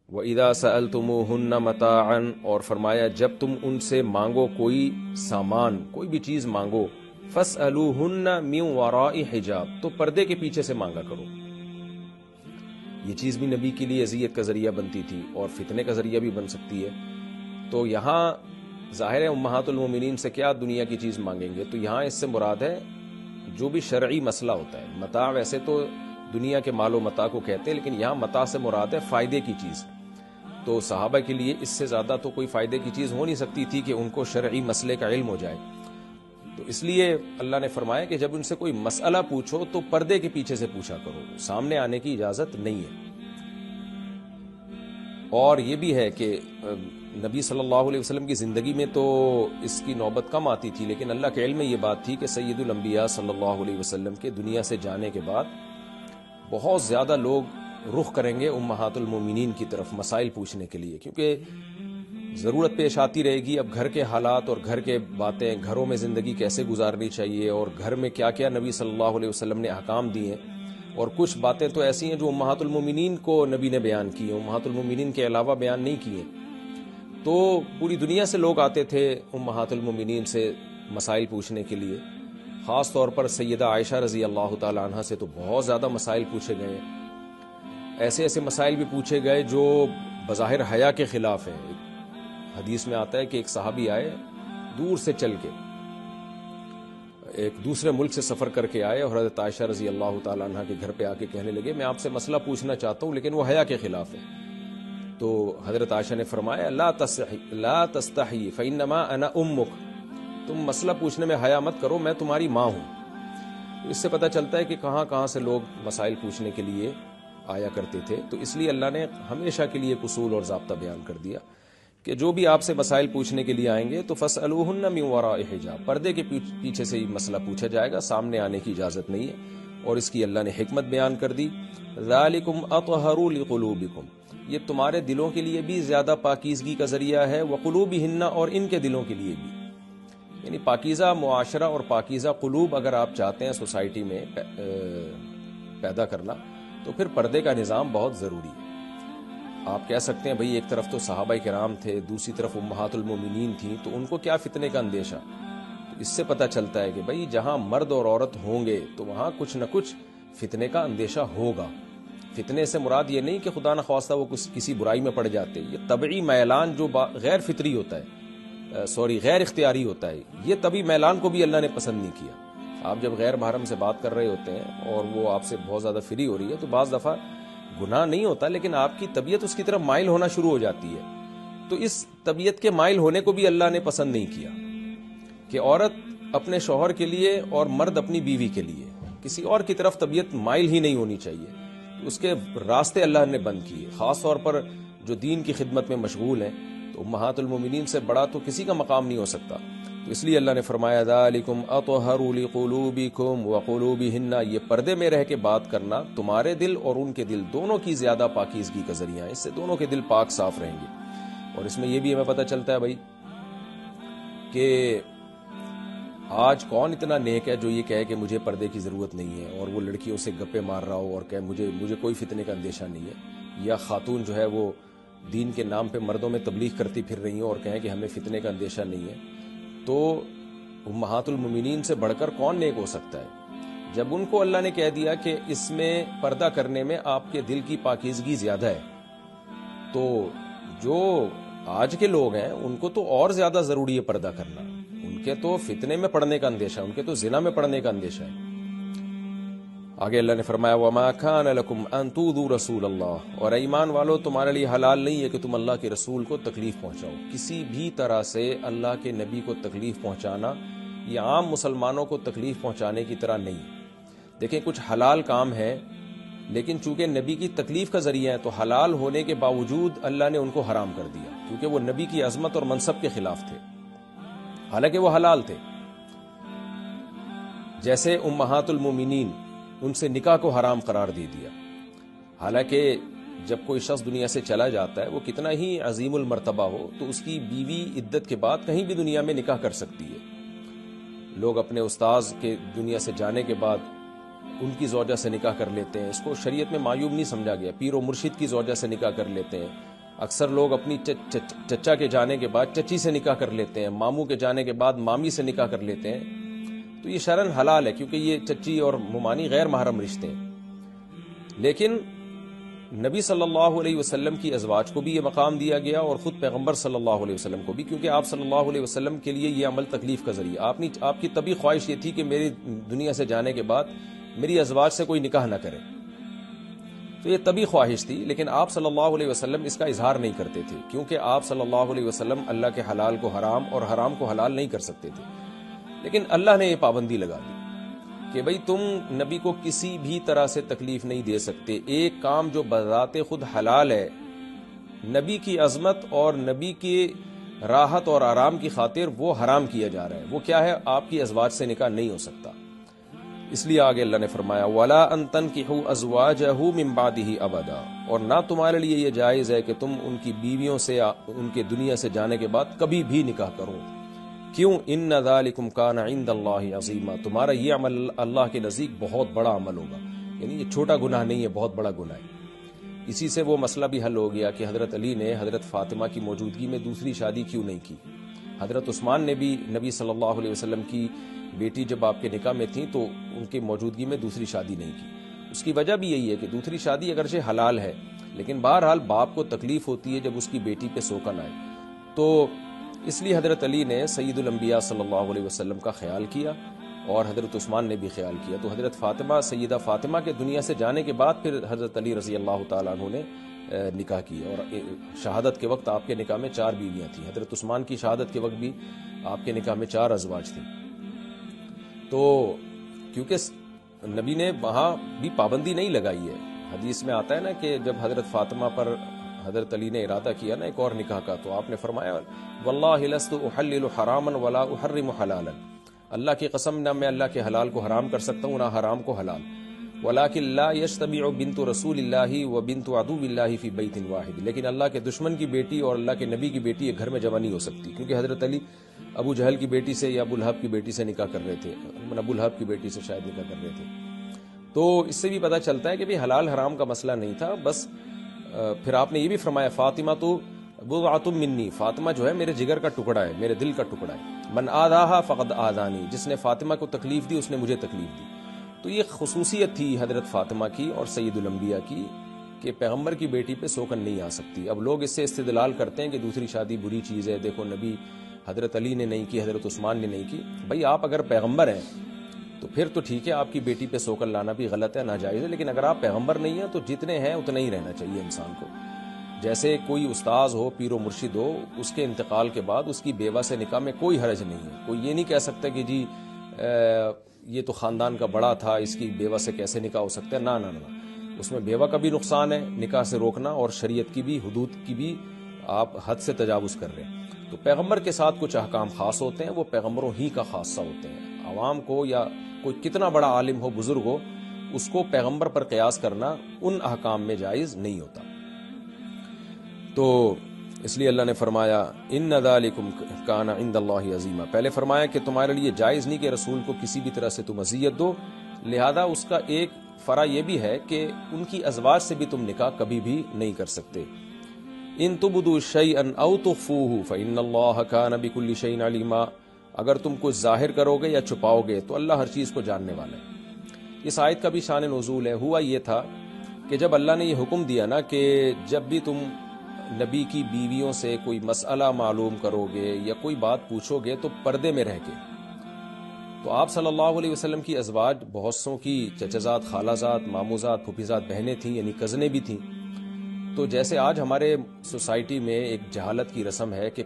وَإِذَا سَأَلْتُمُوهُنَّ مَتَاعًا، اور فرمایا جب تم ان سے مانگو کوئی سامان، کوئی بھی چیز مانگو، فَاسْأَلُوهُنَّ مِنْ وَرَاءِ حِجَاب، تو پردے کے پیچھے سے مانگا کرو۔ یہ چیز بھی نبی کے لیے اذیت کا ذریعہ بنتی تھی اور فتنے کا ذریعہ بھی بن سکتی ہے۔ تو یہاں ظاہر ہے امہات المومنین سے کیا دنیا کی چیز مانگیں گے، تو یہاں اس سے مراد ہے جو بھی شرعی مسئلہ ہوتا ہے۔ متاع ویسے تو دنیا کے مال و متاع کو کہتے ہیں، لیکن یہاں متاع سے مراد ہے فائدے کی چیز۔ تو صحابہ کے لیے اس سے زیادہ تو کوئی فائدے کی چیز ہو نہیں سکتی تھی کہ ان کو شرعی مسئلے کا علم ہو جائے۔ تو اس لیے اللہ نے فرمایا کہ جب ان سے کوئی مسئلہ پوچھو تو پردے کے پیچھے سے پوچھا کرو، سامنے آنے کی اجازت نہیں ہے۔ اور یہ بھی ہے کہ نبی صلی اللہ علیہ وسلم کی زندگی میں تو اس کی نوبت کم آتی تھی، لیکن اللہ کے علم میں یہ بات تھی کہ سید الانبیاء صلی اللہ علیہ وسلم کے دنیا سے جانے کے بعد بہت زیادہ لوگ رخ کریں گے امہات المومنین کی طرف مسائل پوچھنے کے لیے، کیونکہ ضرورت پیش آتی رہے گی۔ اب گھر کے حالات اور گھر کے باتیں، گھروں میں زندگی کیسے گزارنی چاہیے اور گھر میں کیا کیا نبی صلی اللہ علیہ وسلم نے احکام دیے ہیں، اور کچھ باتیں تو ایسی ہیں جو امہات المومنین کو نبی نے بیان کی ہیں، امہات المومنین کے علاوہ بیان نہیں کی ہیں۔ تو پوری دنیا سے لوگ آتے تھے امہات المومنین سے مسائل پوچھنے کے لیے، خاص طور پر سیدہ عائشہ رضی اللہ تعالی عنہا سے تو بہت زیادہ مسائل پوچھے گئے ہیں۔ ایسے ایسے مسائل بھی پوچھے گئے جو بظاہر حیا کے خلاف ہیں۔ حدیث میں آتا ہے کہ ایک صحابی آئے دور سے چل کے، ایک دوسرے ملک سے سفر کر کے آئے، اور حضرت عائشہ رضی اللہ تعالی عنہا کے گھر پہ آ کے کہنے لگے میں آپ سے مسئلہ پوچھنا چاہتا ہوں لیکن وہ حیا کے خلاف ہے۔ تو حضرت عائشہ نے فرمایا لا تستحی فانما انا امک، تم مسئلہ پوچھنے میں حیا مت کرو، میں تمہاری ماں ہوں۔ تو اس سے پتہ چلتا ہے کہ کہاں کہاں سے لوگ مسائل پوچھنے کے لیے آیا کرتے تھے۔ تو اس لیے اللہ نے ہمیشہ کے لیے اصول اور ضابطہ بیان کر دیا کہ جو بھی آپ سے مسائل پوچھنے کے لیے آئیں گے تو فَاسْأَلُوهُنَّ مِنْ وَرَاءِ حِجَاب، پردے کے پیچھے سے یہ مسئلہ پوچھا جائے گا، سامنے آنے کی اجازت نہیں ہے۔ اور اس کی اللہ نے حکمت بیان کر دی، ذَلِكُمْ أَطْهَرُ لِقُلُوبِكُمْ، یہ تمہارے دلوں کے لیے بھی زیادہ پاکیزگی کا ذریعہ ہے، وَقُلُوبِهِنَّ، اور ان کے دلوں کے لیے بھی، یعنی پاکیزہ معاشرہ اور پاکیزہ قلوب اگر آپ چاہتے ہیں سوسائٹی میں پیدا کرنا تو پھر پردے کا نظام بہت ضروری ہے۔ آپ کہہ سکتے ہیں بھئی ایک طرف تو صحابہ کرام تھے، دوسری طرف امہات المومنین تھیں، تو ان کو کیا فتنے کا اندیشہ؟ تو اس سے پتہ چلتا ہے کہ بھئی جہاں مرد اور عورت ہوں گے تو وہاں کچھ نہ کچھ فتنے کا اندیشہ ہوگا۔ فتنے سے مراد یہ نہیں کہ خدا نخواستہ وہ کسی برائی میں پڑ جاتے، یہ طبعی میلان جو غیر فطری ہوتا ہے، غیر اختیاری ہوتا ہے، یہ طبعی میلان کو بھی اللہ نے پسند نہیں کیا۔ آپ جب غیر محرم سے بات کر رہے ہوتے ہیں اور وہ آپ سے بہت زیادہ فری ہو رہی ہے تو بعض دفعہ گناہ نہیں ہوتا، لیکن آپ کی طبیعت اس کی طرف مائل ہونا شروع ہو جاتی ہے۔ تو اس طبیعت کے مائل ہونے کو بھی اللہ نے پسند نہیں کیا کہ عورت اپنے شوہر کے لیے اور مرد اپنی بیوی کے لیے کسی اور کی طرف طبیعت مائل ہی نہیں ہونی چاہیے۔ اس کے راستے اللہ نے بند کیے، خاص طور پر جو دین کی خدمت میں مشغول ہیں، تو امہات المومنین سے بڑا تو کسی کا مقام نہیں ہو سکتا۔ تو اس لیے اللہ نے فرمایا ذالکم اطہر لقلوبکم وقلوبہن، یہ پردے میں رہ کے بات کرنا تمہارے دل اور ان کے دل دونوں کی زیادہ پاکیزگی کا ذریعہ ہے، اس سے دونوں کے دل پاک صاف رہیں گے۔ اور اس میں یہ بھی ہمیں پتہ چلتا ہے بھائی کہ آج کون اتنا نیک ہے جو یہ کہے کہ مجھے پردے کی ضرورت نہیں ہے اور وہ لڑکیوں سے گپے مار رہا ہو اور کہے مجھے کوئی فتنے کا اندیشہ نہیں ہے، یا خاتون جو ہے وہ دین کے نام پہ مردوں میں تبلیغ کرتی پھر رہی ہوں اور کہیں کہ ہمیں فتنے کا اندیشہ نہیں ہے۔ تو امہات المومنین سے بڑھ کر کون نیک ہو سکتا ہے جب ان کو اللہ نے کہہ دیا کہ اس میں پردہ کرنے میں آپ کے دل کی پاکیزگی زیادہ ہے؟ تو جو آج کے لوگ ہیں ان کو تو اور زیادہ ضروری ہے پردہ کرنا، ان کے تو فتنے میں پڑنے کا اندیشہ ہے، ان کے تو زنا میں پڑنے کا اندیشہ ہے۔ آگے اللہ نے فرمایا وَمَا كَانَ لَكُمْ أَن تُؤْذُوا رَسُولَ اللَّهِ، اور ایمان والو تمہارے لیے حلال نہیں ہے کہ تم اللہ کے رسول کو تکلیف پہنچاؤ۔ کسی بھی طرح سے اللہ کے نبی کو تکلیف پہنچانا یہ عام مسلمانوں کو تکلیف پہنچانے کی طرح نہیں۔ دیکھیں کچھ حلال کام ہے لیکن چونکہ نبی کی تکلیف کا ذریعہ ہے تو حلال ہونے کے باوجود اللہ نے ان کو حرام کر دیا، کیونکہ وہ نبی کی عظمت اور منصب کے خلاف تھے، حالانکہ وہ حلال تھے۔ جیسے امہات المومنین، ان سے نکاح کو حرام قرار دے دیا، حالانکہ جب کوئی شخص دنیا سے چلا جاتا ہے وہ کتنا ہی عظیم المرتبہ ہو تو اس کی بیوی عدت کے بعد کہیں بھی دنیا میں نکاح کر سکتی ہے۔ لوگ اپنے استاذ کے دنیا سے جانے کے بعد ان کی زوجہ سے نکاح کر لیتے ہیں، اس کو شریعت میں معیوب نہیں سمجھا گیا۔ پیر و مرشد کی زوجہ سے نکاح کر لیتے ہیں، اکثر لوگ اپنی چچا کے جانے کے بعد چچی سے نکاح کر لیتے ہیں، ماموں کے جانے کے بعد مامی سے نکاح کر لیتے ہیں، تو یہ شرعاً حلال ہے کیونکہ یہ چچی اور ممانی غیر محرم رشتے ہیں۔ لیکن نبی صلی اللہ علیہ وسلم کی ازواج کو بھی یہ مقام دیا گیا اور خود پیغمبر صلی اللہ علیہ وسلم کو بھی، کیونکہ آپ صلی اللہ علیہ وسلم کے لیے یہ عمل تکلیف کا ذریعہ، آپ کی طبی خواہش یہ تھی کہ میری دنیا سے جانے کے بعد میری ازواج سے کوئی نکاح نہ کرے، تو یہ طبی خواہش تھی، لیکن آپ صلی اللہ علیہ وسلم اس کا اظہار نہیں کرتے تھے، کیونکہ آپ صلی اللہ علیہ وسلم اللہ کے حلال کو حرام اور حرام کو حلال نہیں کر سکتے تھے۔ لیکن اللہ نے یہ پابندی لگا دی کہ بھئی تم نبی کو کسی بھی طرح سے تکلیف نہیں دے سکتے، ایک کام جو بذات خود حلال ہے، نبی کی عظمت اور نبی کی راحت اور آرام کی خاطر وہ حرام کیا جا رہا ہے، وہ کیا ہے؟ آپ کی ازواج سے نکاح نہیں ہو سکتا۔ اس لیے آگے اللہ نے فرمایا وَلَا أَن تَنْكِحُوا أَزْوَاجَهُ مِن بَعْدِهِ أَبَدًا، اور نہ تمہارے لیے یہ جائز ہے کہ تم ان کی بیویوں سے ان کے دنیا سے جانے کے بعد کبھی بھی نکاح کرو۔ کیوں؟ إِنَّ ذَلِكُمْ كَانَ عِندَ اللَّهِ عَظِيمًا، تمہارا یہ عمل اللہ کے نزدیک بہت بڑا عمل ہوگا، یعنی یہ چھوٹا گناہ نہیں ہے، بہت بڑا گناہ ہے۔ اسی سے وہ مسئلہ بھی حل ہو گیا کہ حضرت علی نے حضرت فاطمہ کی موجودگی میں دوسری شادی کیوں نہیں کی۔ حضرت عثمان نے بھی نبی صلی اللہ علیہ وسلم کی بیٹی جب آپ کے نکاح میں تھیں تو ان کی موجودگی میں دوسری شادی نہیں کی۔ اس کی وجہ بھی یہی ہے کہ دوسری شادی اگرچہ حلال ہے، لیکن بہرحال باپ کو تکلیف ہوتی ہے جب اس کی بیٹی پہ سوکن آئے، تو اس لیے حضرت علی نے سید الانبیاء صلی اللہ علیہ وسلم کا خیال کیا اور حضرت عثمان نے بھی خیال کیا، تو حضرت فاطمہ سیدہ فاطمہ کے دنیا سے جانے کے بعد پھر حضرت علی رضی اللہ تعالیٰ عنہ نے نکاح کیا، اور شہادت کے وقت آپ کے نکاح میں 4 بیویاں تھیں۔ حضرت عثمان کی شہادت کے وقت بھی آپ کے نکاح میں 4 ازواج تھیں۔ تو کیونکہ نبی نے وہاں بھی پابندی نہیں لگائی ہے، حدیث میں آتا ہے نا کہ جب حضرت فاطمہ پر حضرت علی نے ارادہ کیا نا ایک اور نکاح کا، تو آپ نے فرمایا واللہ لست احلل حراما ولا احرم حلالا، اللہ کی قسم نہ میں اللہ کے حلال کو حرام کر سکتا ہوں نہ حرام کو حلال، ولکن لا یجتمع بنت رسول اللہ و بنت عدو اللہ فی بیت واحد، لیکن اللہ کے دشمن کی بیٹی اور اللہ کے نبی کی بیٹی ایک گھر میں جمع نہیں ہو سکتی، کیونکہ حضرت علی ابو جہل کی بیٹی سے یا ابو لہب کی بیٹی سے نکاح کر رہے تھے، ابو لہب کی بیٹی سے شاید نکاح کر رہے تھے۔ تو اس سے بھی پتہ چلتا ہے کہ بھی حلال حرام کا مسئلہ نہیں تھا، بس پھر آپ نے یہ بھی فرمایا فاطمہ تو بضعۃ منی، فاطمہ جو ہے میرے جگر کا ٹکڑا ہے، میرے دل کا ٹکڑا ہے، من آذاہا فقد آذانی، جس نے فاطمہ کو تکلیف دی اس نے مجھے تکلیف دی۔ تو یہ خصوصیت تھی حضرت فاطمہ کی اور سید الانبیاء کی کہ پیغمبر کی بیٹی پہ سوکن نہیں آ سکتی۔ اب لوگ اس سے استدلال کرتے ہیں کہ دوسری شادی بری چیز ہے، دیکھو نبی حضرت علی نے نہیں کی، حضرت عثمان نے نہیں کی۔ بھائی آپ اگر پیغمبر ہیں تو پھر تو ٹھیک ہے، آپ کی بیٹی پہ سوکن لانا بھی غلط ہے، ناجائز ہے، لیکن اگر آپ پیغمبر نہیں ہیں تو جتنے ہیں اتنا ہی رہنا چاہیے انسان کو۔ جیسے کوئی استاذ ہو، پیر و مرشد ہو، اس کے انتقال کے بعد اس کی بیوہ سے نکاح میں کوئی حرج نہیں ہے، کوئی یہ نہیں کہہ سکتا کہ جی یہ تو خاندان کا بڑا تھا، اس کی بیوہ سے کیسے نکاح ہو سکتا ہے، نہ نہ نہ، اس میں بیوہ کا بھی نقصان ہے نکاح سے روکنا، اور شریعت کی بھی حدود کی بھی آپ حد سے تجاوز کر رہے ہیں۔ تو پیغمبر کے ساتھ کچھ احکام خاص ہوتے ہیں، وہ پیغمبروں ہی کا خاصہ ہوتے ہیں، عوام کو یا کوئی کتنا بڑا عالم ہو، بزرگ ہو، اس کو پیغمبر پر قیاس کرنا ان احکام میں جائز نہیں ہوتا۔ تو اس لیے اللہ نے فرمایا ان ذالکم کان عند اللہ عظیما، پہلے فرمایا کہ تمہارے لیے جائز نہیں کہ رسول کو کسی بھی طرح سے تم اذیت دو، لہذا اس کا ایک فرع یہ بھی ہے کہ ان کی ازواج سے بھی تم نکاح کبھی بھی نہیں کر سکتے۔ ان تبدوا شیئا او تخفوه فان اللہ کان بکل شیء علیما، اگر تم کچھ ظاہر کرو گے یا چھپاؤ گے تو اللہ ہر چیز کو جاننے والا ہے۔ اس آیت کا بھی شان نزول ہے، ہوا یہ تھا کہ جب اللہ نے یہ حکم دیا نا کہ جب بھی تم نبی کی بیویوں سے کوئی مسئلہ معلوم کرو گے یا کوئی بات پوچھو گے تو پردے میں رہ کے، تو آپ صلی اللہ علیہ وسلم کی ازواج بہت سوں کی چچزاد، خالازاد، ماموزاد، پھوپھیزاد بہنیں تھیں، یعنی کزنیں بھی تھیں۔ تو جیسے آج ہمارے سوسائٹی میں ایک جہالت کی رسم ہے کہ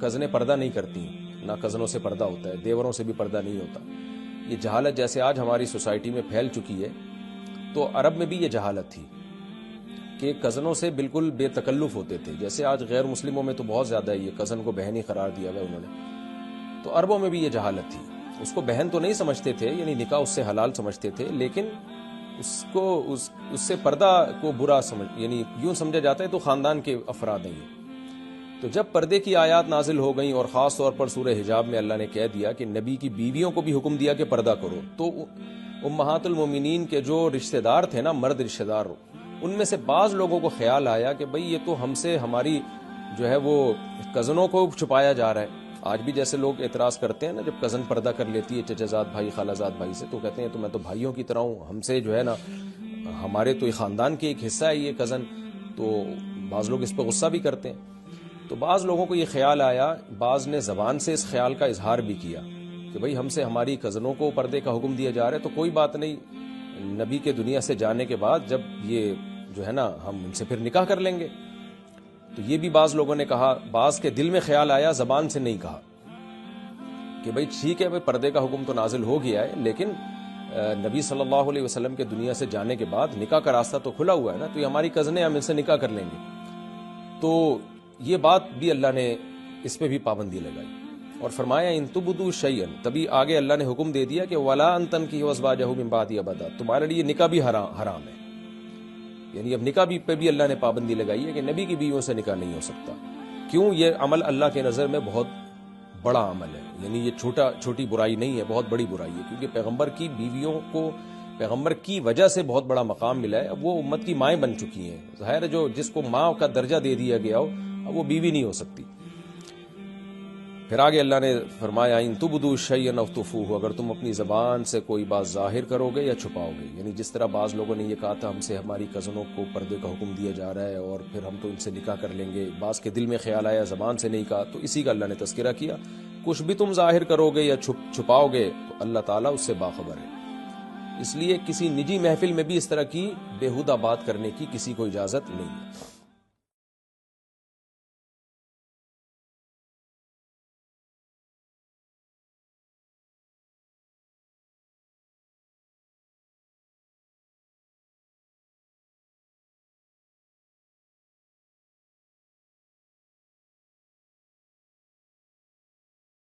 کزنیں پردہ نہیں کرتی، نہ کزنوں سے پردہ ہوتا ہے، دیوروں سے بھی پردہ نہیں ہوتا، یہ جہالت جیسے آج ہماری سوسائٹی میں پھیل چکی ہے، تو عرب میں بھی یہ جہالت تھی کہ کزنوں سے بالکل بے تکلف ہوتے تھے، جیسے آج غیر مسلموں میں تو بہت زیادہ ہے، یہ کزن کو بہن ہی قرار دیا گیا انہوں نے، تو عربوں میں بھی یہ جہالت تھی، اس کو بہن تو نہیں سمجھتے تھے، یعنی نکاح اس سے حلال سمجھتے تھے، لیکن اس سے پردہ کو برا سمجھ، یعنی یوں سمجھا جاتا ہے تو خاندان کے افراد ہیں۔ تو جب پردے کی آیات نازل ہو گئیں اور خاص طور پر سورہ حجاب میں اللہ نے کہہ دیا کہ نبی کی بیویوں کو بھی حکم دیا کہ پردہ کرو، تو امہات المومنین کے جو رشتہ دار تھے نا، مرد رشتہ دار، ان میں سے بعض لوگوں کو خیال آیا کہ بھئی یہ تو ہم سے ہماری جو ہے وہ کزنوں کو چھپایا جا رہا ہے. آج بھی جیسے لوگ اعتراض کرتے ہیں نا، جب کزن پردہ کر لیتی ہے چچا زاد بھائی خالہ زاد بھائی سے، تو کہتے ہیں تو میں تو بھائیوں کی طرح ہوں، ہم سے جو ہے نا ہمارے تو خاندان کے ایک حصہ ہے یہ کزن. تو بعض لوگ اس پہ غصہ بھی کرتے ہیں. تو بعض لوگوں کو یہ خیال آیا، بعض نے زبان سے اس خیال کا اظہار بھی کیا کہ بھئی ہم سے ہماری کزنوں کو پردے کا حکم دیا جا رہا ہے، تو کوئی بات نہیں، نبی کے دنیا سے جانے کے بعد جب یہ جو ہے نا ہم ان سے پھر نکاح کر لیں گے. تو یہ بھی بعض لوگوں نے کہا. بعض کے دل میں خیال آیا، زبان سے نہیں کہا کہ بھئی ٹھیک ہے، بھئی پردے کا حکم تو نازل ہو گیا ہے، لیکن نبی صلی اللہ علیہ وسلم کے دنیا سے جانے کے بعد نکاح کا راستہ تو کھلا ہوا ہے نا، تو یہ ہماری کزنیں، ہم ان سے نکاح کر لیں گے. تو یہ بات بھی اللہ نے اس پہ بھی پابندی لگائی اور فرمایا ان تبدوا شیئا، تبھی آگے اللہ نے حکم دے دیا کہ ولا ان تنکحوا ازواجہ من بعدہ ابدا، تمہارے لیے نکاح بھی حرام ہے. یعنی اب نکاح بھی پہ بھی اللہ نے پابندی لگائی ہے کہ نبی کی بیویوں سے نکاح نہیں ہو سکتا. کیوں؟ یہ عمل اللہ کے نظر میں بہت بڑا عمل ہے، یعنی یہ چھوٹی برائی نہیں ہے، بہت بڑی برائی ہے، کیونکہ پیغمبر کی بیویوں کو پیغمبر کی وجہ سے بہت بڑا مقام ملا ہے. اب وہ امت کی مائیں بن چکی ہیں. ظاہر ہے جو جس کو ماں کا درجہ دے دیا گیا ہو اب وہ بیوی نہیں ہو سکتی. پھر آگے اللہ نے فرمایا ان تبدوا شیئا او تخفوہ، اگر تم اپنی زبان سے کوئی بات ظاہر کرو گے یا چھپاؤ گے. یعنی جس طرح بعض لوگوں نے یہ کہا تھا ہم سے ہماری کزنوں کو پردے کا حکم دیا جا رہا ہے اور پھر ہم تو ان سے نکاح کر لیں گے، بعض کے دل میں خیال آیا زبان سے نہیں کہا، تو اسی کا اللہ نے تذکرہ کیا. کچھ بھی تم ظاہر کرو گے یا چھپاؤ گے تو اللہ تعالیٰ اس سے باخبر ہے. اس لیے کسی نجی محفل میں بھی اس طرح کی بیہودہ بات کرنے کی کسی کو اجازت نہیں ہے.